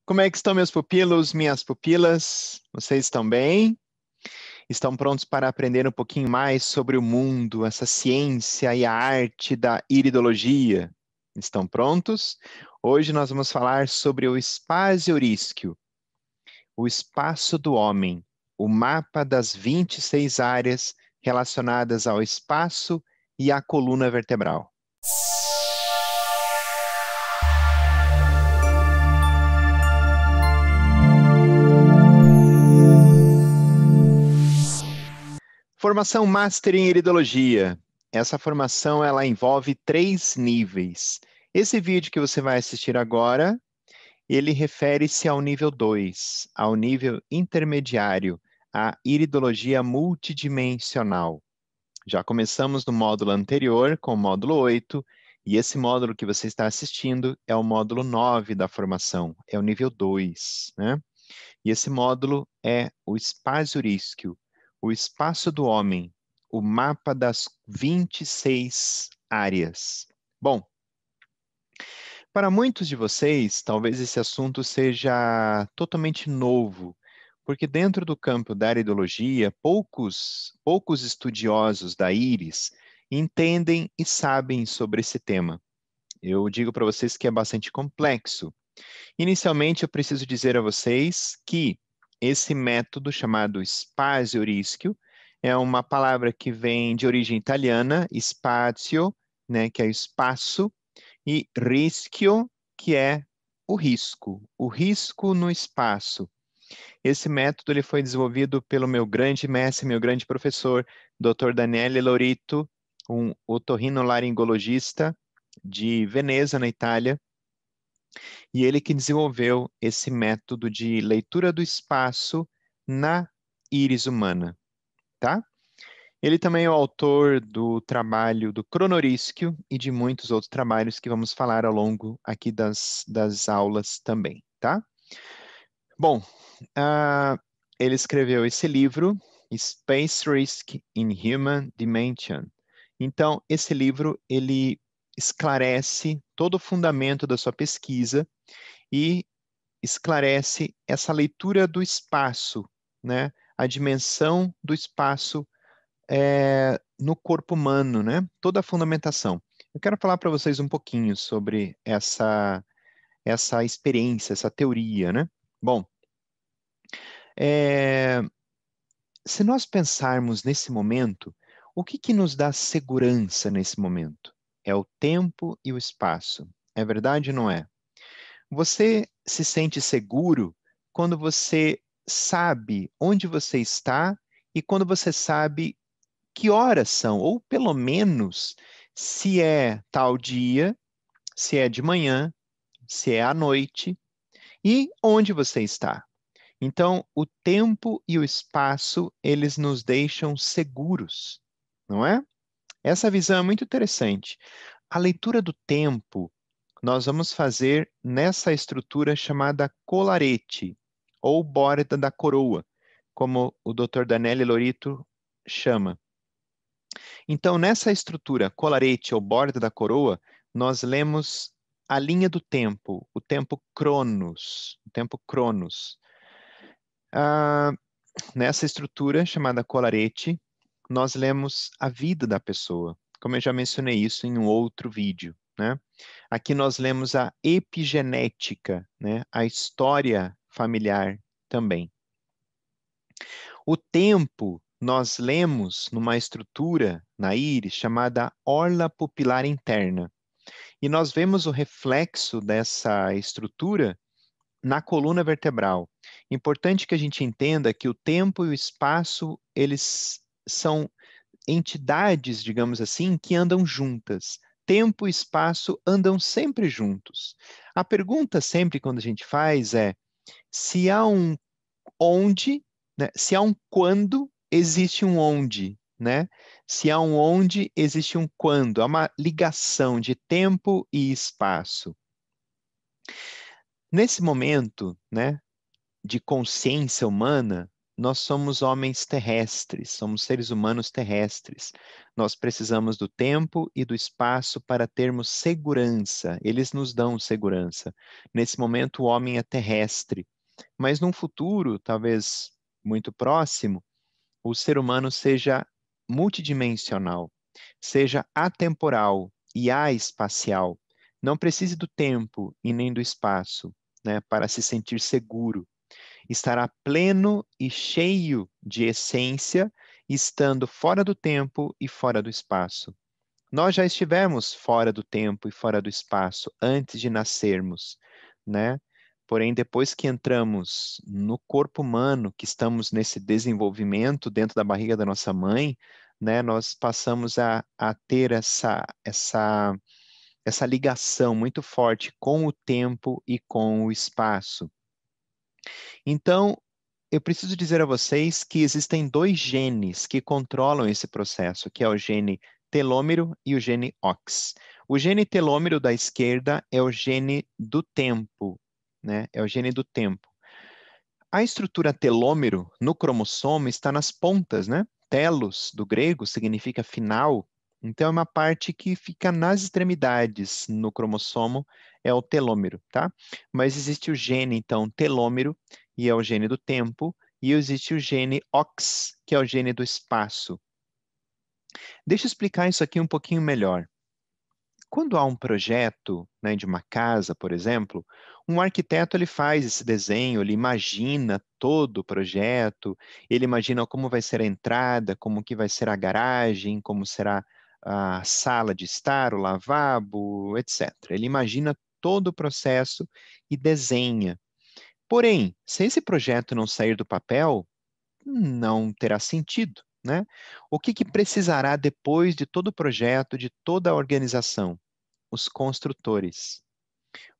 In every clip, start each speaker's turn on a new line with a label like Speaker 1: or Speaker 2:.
Speaker 1: Como é que estão meus pupilos, minhas pupilas? Vocês estão bem? Estão prontos para aprender um pouquinho mais sobre o mundo, essa ciência e a arte da iridologia? Estão prontos? Hoje nós vamos falar sobre o espaço eurísqueo, o espaço do homem, o mapa das 26 áreas relacionadas ao espaço e à coluna vertebral. Formação Master em Iridologia. Essa formação ela envolve 3 níveis. Esse vídeo que você vai assistir agora, ele refere-se ao nível 2, ao nível intermediário, a iridologia multidimensional. Já começamos no módulo anterior, com o módulo 8, e esse módulo que você está assistindo é o módulo 9 da formação, é o nível 2, né? E esse módulo é o espaço eurísqueo, o espaço do homem, o mapa das 26 áreas. Bom, para muitos de vocês, talvez esse assunto seja totalmente novo, porque dentro do campo da iridologia, poucos estudiosos da íris entendem e sabem sobre esse tema. Eu digo para vocês que é bastante complexo. Inicialmente, eu preciso dizer a vocês que esse método chamado espaço eurísqueo é uma palavra que vem de origem italiana, spazio, né, que é espaço, e rischio, que é o risco no espaço. Esse método ele foi desenvolvido pelo meu grande mestre, meu grande professor, Dr. Daniele Lorito, um otorrinolaringologista de Veneza, na Itália, e ele que desenvolveu esse método de leitura do espaço na íris humana, tá? Ele também é o autor do trabalho do cronorísquio e de muitos outros trabalhos que vamos falar ao longo aqui das aulas também, tá? Bom, ele escreveu esse livro, Space Risk in Human Dimension. Então, esse livro, ele esclarece todo o fundamento da sua pesquisa e esclarece essa leitura do espaço, né? A dimensão do espaço no corpo humano, né? Toda a fundamentação. Eu quero falar para vocês um pouquinho sobre essa experiência, essa teoria, né? Bom, se nós pensarmos nesse momento, o que nos dá segurança nesse momento? É o tempo e o espaço. É verdade ou não é? Você se sente seguro quando você sabe onde você está e quando você sabe que horas são, ou pelo menos se é tal dia, se é de manhã, se é à noite e onde você está. Então, o tempo e o espaço, eles nos deixam seguros, não é? Essa visão é muito interessante. A leitura do tempo, nós vamos fazer nessa estrutura chamada colarete, ou borda da coroa, como o Dr. Daniele Lorito chama. Então, nessa estrutura colarete, ou borda da coroa, nós lemos a linha do tempo, o tempo cronos, o tempo cronos. Nessa estrutura chamada colarete, nós lemos a vida da pessoa, como eu já mencionei isso em um outro vídeo, né? Aqui nós lemos a epigenética, né? A história familiar também. O tempo nós lemos numa estrutura na íris chamada orla pupilar interna. E nós vemos o reflexo dessa estrutura na coluna vertebral. Importante que a gente entenda que o tempo e o espaço, eles são entidades, digamos assim, que andam juntas. Tempo e espaço andam sempre juntos. A pergunta sempre quando a gente faz é se há um onde, né? Se há um quando, existe um onde, né? Se há um onde, existe um quando. Há uma ligação de tempo e espaço. Nesse momento, né, de consciência humana, nós somos homens terrestres, somos seres humanos terrestres. Nós precisamos do tempo e do espaço para termos segurança. Eles nos dão segurança. Nesse momento, o homem é terrestre. Mas num futuro, talvez muito próximo, o ser humano seja multidimensional, seja atemporal e espacial. Não precise do tempo e nem do espaço, né, para se sentir seguro. Estará pleno e cheio de essência, estando fora do tempo e fora do espaço. Nós já estivemos fora do tempo e fora do espaço antes de nascermos, né? Porém, depois que entramos no corpo humano, que estamos nesse desenvolvimento dentro da barriga da nossa mãe, né, nós passamos a ter essa ligação muito forte com o tempo e com o espaço. Então, eu preciso dizer a vocês que existem dois genes que controlam esse processo, que é o gene telômero e o gene OX. O gene telômero da esquerda é o gene do tempo, né? É o gene do tempo. A estrutura telômero no cromossomo está nas pontas, né? Telos, do grego, significa final. Então, é uma parte que fica nas extremidades no cromossomo, é o telômero, tá? Mas existe o gene, então, telômero, e é o gene do tempo, e existe o gene OX, que é o gene do espaço. Deixa eu explicar isso aqui um pouquinho melhor. Quando há um projeto, né, de uma casa, por exemplo, um arquiteto ele faz esse desenho, ele imagina todo o projeto, ele imagina como vai ser a entrada, como que vai ser a garagem, como será a sala de estar, o lavabo, etc. Ele imagina todo o processo e desenha. Porém, se esse projeto não sair do papel, não terá sentido, né? O que precisará depois de todo o projeto, de toda a organização? Os construtores.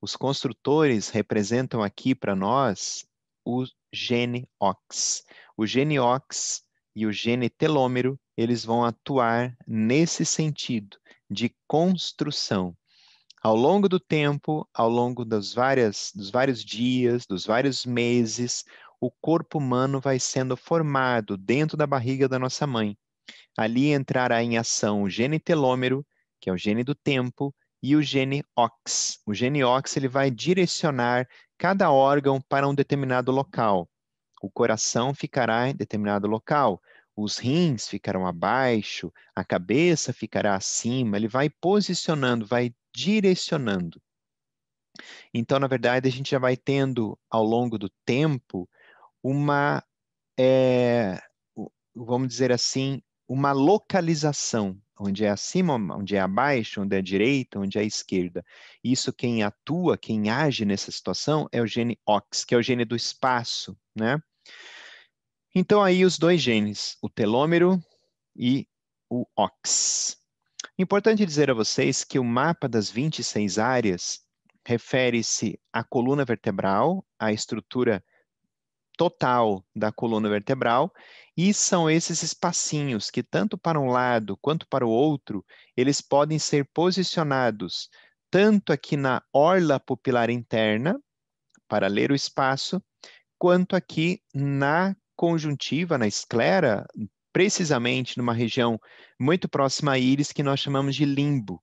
Speaker 1: Os construtores representam aqui para nós o gene OX. O gene OX e o gene telômero, eles vão atuar nesse sentido de construção. Ao longo do tempo, ao longo dos vários dias, dos vários meses, o corpo humano vai sendo formado dentro da barriga da nossa mãe. Ali entrará em ação o gene telômero, que é o gene do tempo, e o gene OX. O gene OX ele vai direcionar cada órgão para um determinado local. O coração ficará em determinado local, os rins ficarão abaixo, a cabeça ficará acima, ele vai posicionando, vai direcionando. Então, na verdade, a gente já vai tendo, ao longo do tempo, uma, é, vamos dizer assim, uma localização, onde é acima, onde é abaixo, onde é a direita, onde é a esquerda. Isso quem atua, quem age nessa situação é o gene OX, que é o gene do espaço, né? Então aí os dois genes, o telômero e o OX. Importante dizer a vocês que o mapa das 26 áreas refere-se à coluna vertebral, à estrutura total da coluna vertebral, e são esses espacinhos que, tanto para um lado quanto para o outro, eles podem ser posicionados tanto aqui na orla pupilar interna, para ler o espaço, quanto aqui na conjuntiva, na esclera, precisamente numa região muito próxima à íris, que nós chamamos de limbo.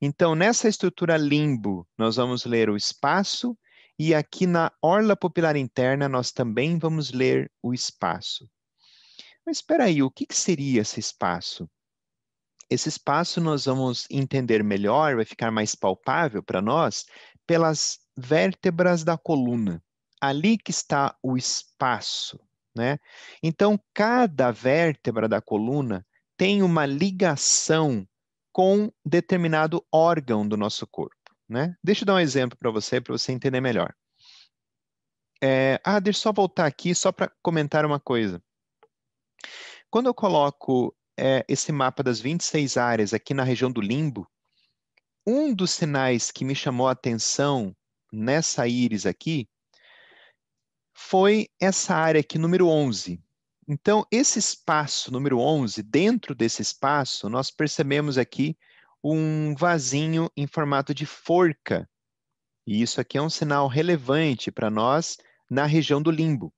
Speaker 1: Então, nessa estrutura limbo, nós vamos ler o espaço, e aqui na orla pupilar interna, nós também vamos ler o espaço. Mas espera aí, o que seria esse espaço? Esse espaço nós vamos entender melhor, vai ficar mais palpável para nós, pelas vértebras da coluna. Ali que está o espaço, né? Então, cada vértebra da coluna tem uma ligação com determinado órgão do nosso corpo, né? Deixa eu dar um exemplo para você entender melhor. Deixa eu só voltar aqui, só para comentar uma coisa. Quando eu coloco esse mapa das 26 áreas aqui na região do limbo, um dos sinais que me chamou a atenção nessa íris aqui foi essa área aqui, número 11. Então, esse espaço número 11, dentro desse espaço, nós percebemos aqui um vasinho em formato de forca. E isso aqui é um sinal relevante para nós na região do limbo.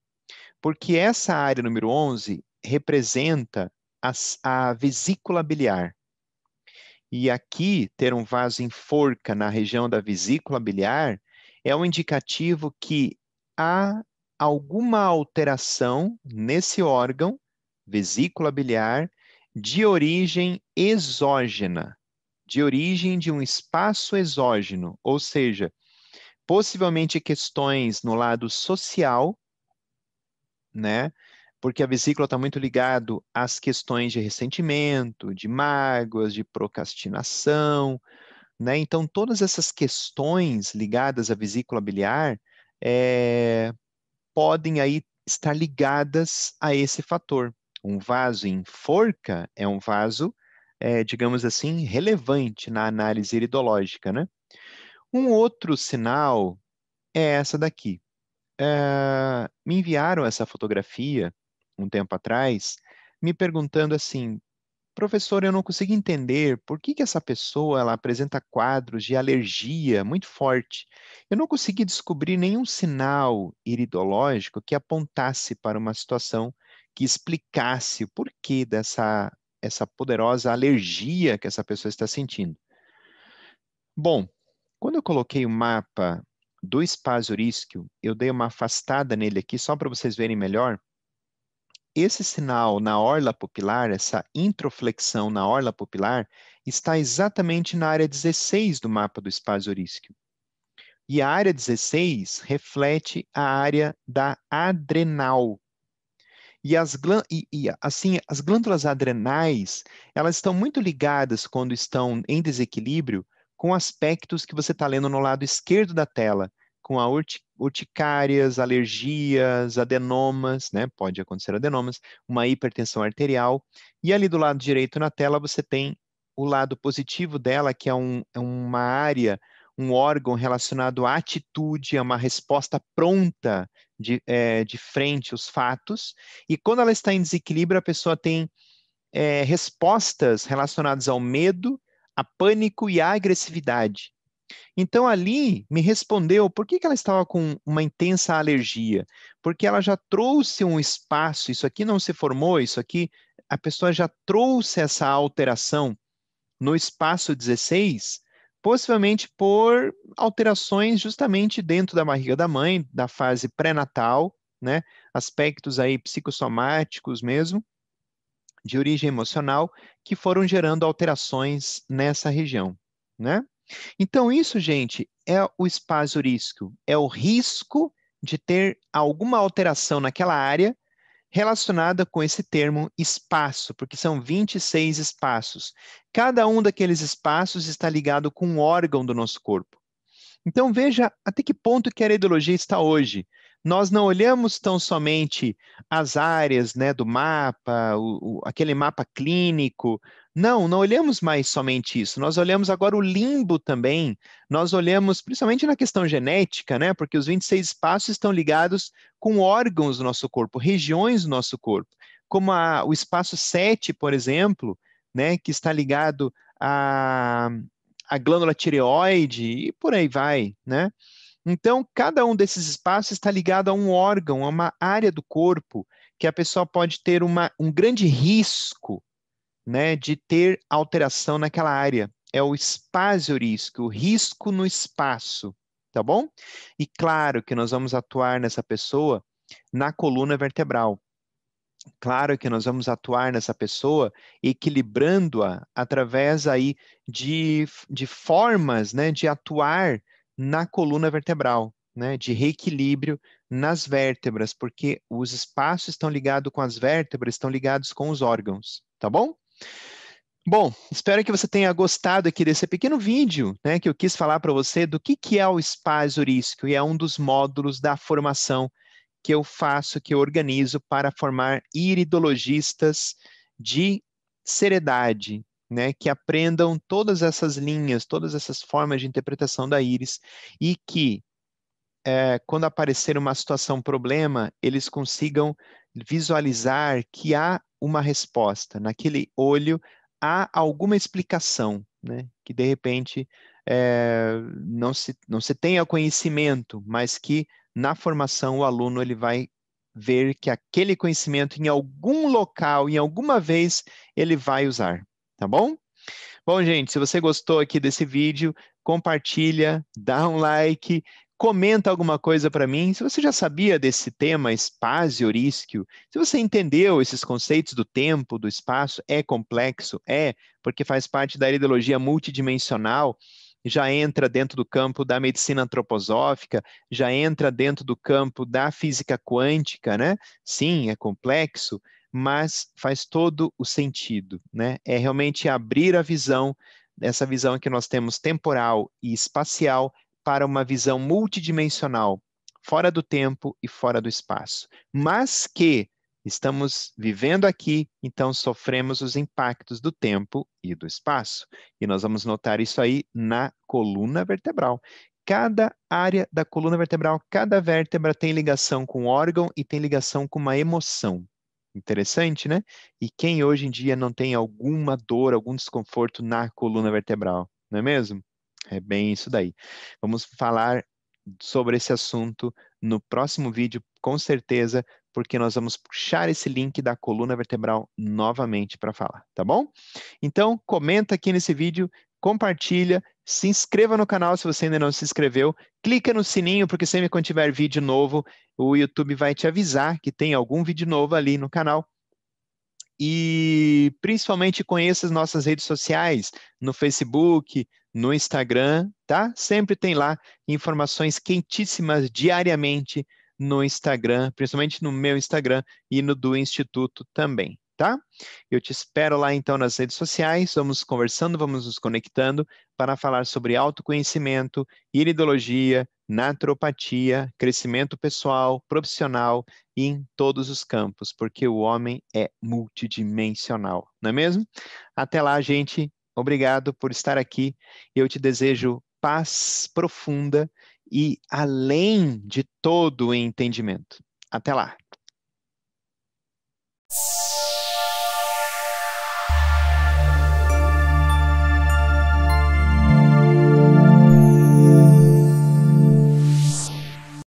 Speaker 1: Porque essa área número 11 representa a vesícula biliar. E aqui, ter um vaso em forca na região da vesícula biliar é um indicativo que há alguma alteração nesse órgão, vesícula biliar, de origem exógena, de origem de um espaço exógeno, ou seja, possivelmente questões no lado social, né? Porque a vesícula está muito ligado às questões de ressentimento, de mágoas, de procrastinação, né? Então, todas essas questões ligadas à vesícula biliar podem aí estar ligadas a esse fator. Um vaso em forca é um vaso, digamos assim, relevante na análise iridológica, né? Um outro sinal é essa daqui. Me enviaram essa fotografia um tempo atrás, me perguntando assim, professor, eu não consigo entender por que essa pessoa ela apresenta quadros de alergia muito forte. Eu não consegui descobrir nenhum sinal iridológico que apontasse para uma situação que explicasse o porquê essa poderosa alergia que essa pessoa está sentindo. Bom, quando eu coloquei o mapa do espaço eurísqueo, eu dei uma afastada nele aqui só para vocês verem melhor. Esse sinal na orla pupilar, essa introflexão na orla pupilar, está exatamente na área 16 do mapa do espaço eurísqueo. E a área 16 reflete a área da adrenal. Assim, as glândulas adrenais, elas estão muito ligadas quando estão em desequilíbrio com aspectos que você está lendo no lado esquerdo da tela, com a urticárias, alergias, adenomas, né? Pode acontecer adenomas, uma hipertensão arterial. E ali do lado direito na tela você tem o lado positivo dela, que é uma área, um órgão relacionado à atitude, a uma resposta pronta de frente aos fatos. E quando ela está em desequilíbrio, a pessoa tem respostas relacionadas ao medo, a pânico e à agressividade. Então, ali me respondeu por que ela estava com uma intensa alergia. Porque ela já trouxe um espaço, isso aqui não se formou, isso aqui, a pessoa já trouxe essa alteração no espaço 16, possivelmente por alterações justamente dentro da barriga da mãe, da fase pré-natal, né? Aspectos aí psicossomáticos mesmo, de origem emocional, que foram gerando alterações nessa região, né? Então, isso, gente, é o espaço eurísqueo, é o risco de ter alguma alteração naquela área relacionada com esse termo espaço, porque são 26 espaços. Cada um daqueles espaços está ligado com um órgão do nosso corpo. Então veja até que ponto que a iridologia está hoje. Nós não olhamos tão somente as áreas, né, do mapa, aquele mapa clínico. Não olhamos mais somente isso. Nós olhamos agora o limbo também. Nós olhamos principalmente na questão genética, né, porque os 26 espaços estão ligados com órgãos do nosso corpo, regiões do nosso corpo, como o espaço 7, por exemplo, né, que está ligado a glândula tireoide e por aí vai, né? Então, cada um desses espaços está ligado a um órgão, a uma área do corpo que a pessoa pode ter um grande risco, né, de ter alteração naquela área. É o espaço-risco, o risco no espaço, tá bom? E claro que nós vamos atuar nessa pessoa na coluna vertebral. Claro que nós vamos atuar nessa pessoa equilibrando-a através aí de formas, né, de atuar na coluna vertebral, né, de reequilíbrio nas vértebras, porque os espaços estão ligados com as vértebras, estão ligados com os órgãos, tá bom? Bom, espero que você tenha gostado aqui desse pequeno vídeo, né, que eu quis falar para você do que é o espaço eurísqueo e é um dos módulos da formação que eu faço, que eu organizo para formar iridologistas de seriedade, né, que aprendam todas essas linhas, todas essas formas de interpretação da íris e que, quando aparecer uma situação problema, eles consigam visualizar que há uma resposta. Naquele olho há alguma explicação, né, que de repente não se tenha conhecimento, mas que na formação o aluno ele vai ver que aquele conhecimento em algum local, em alguma vez, ele vai usar, tá bom? Bom, gente, se você gostou aqui desse vídeo, compartilha, dá um like, comenta alguma coisa para mim. Se você já sabia desse tema, espaço eurísquio, se você entendeu esses conceitos do tempo, do espaço, é complexo? É, porque faz parte da ideologia multidimensional, já entra dentro do campo da medicina antroposófica, já entra dentro do campo da física quântica, né? Sim, é complexo, mas faz todo o sentido, né? É realmente abrir a visão, essa visão que nós temos temporal e espacial, para uma visão multidimensional, fora do tempo e fora do espaço. Mas que estamos vivendo aqui, então sofremos os impactos do tempo e do espaço. E nós vamos notar isso aí na coluna vertebral. Cada área da coluna vertebral, cada vértebra tem ligação com um órgão e tem ligação com uma emoção. Interessante, né? E quem hoje em dia não tem alguma dor, algum desconforto na coluna vertebral, não é mesmo? É bem isso daí. Vamos falar sobre esse assunto no próximo vídeo, com certeza, porque nós vamos puxar esse link da coluna vertebral novamente para falar, tá bom? Então, comenta aqui nesse vídeo, compartilha, se inscreva no canal se você ainda não se inscreveu, clica no sininho, porque sempre quando tiver vídeo novo, o YouTube vai te avisar que tem algum vídeo novo ali no canal. E principalmente conheça as nossas redes sociais, no Facebook, no Instagram, tá? Sempre tem lá informações quentíssimas diariamente no Instagram, principalmente no meu Instagram e no do Instituto também, tá? Eu te espero lá então nas redes sociais, vamos conversando, vamos nos conectando para falar sobre autoconhecimento, iridologia, naturopatia, crescimento pessoal, profissional e em todos os campos, porque o homem é multidimensional, não é mesmo? Até lá, gente. Obrigado por estar aqui. Eu te desejo paz profunda e além de todo o entendimento. Até lá.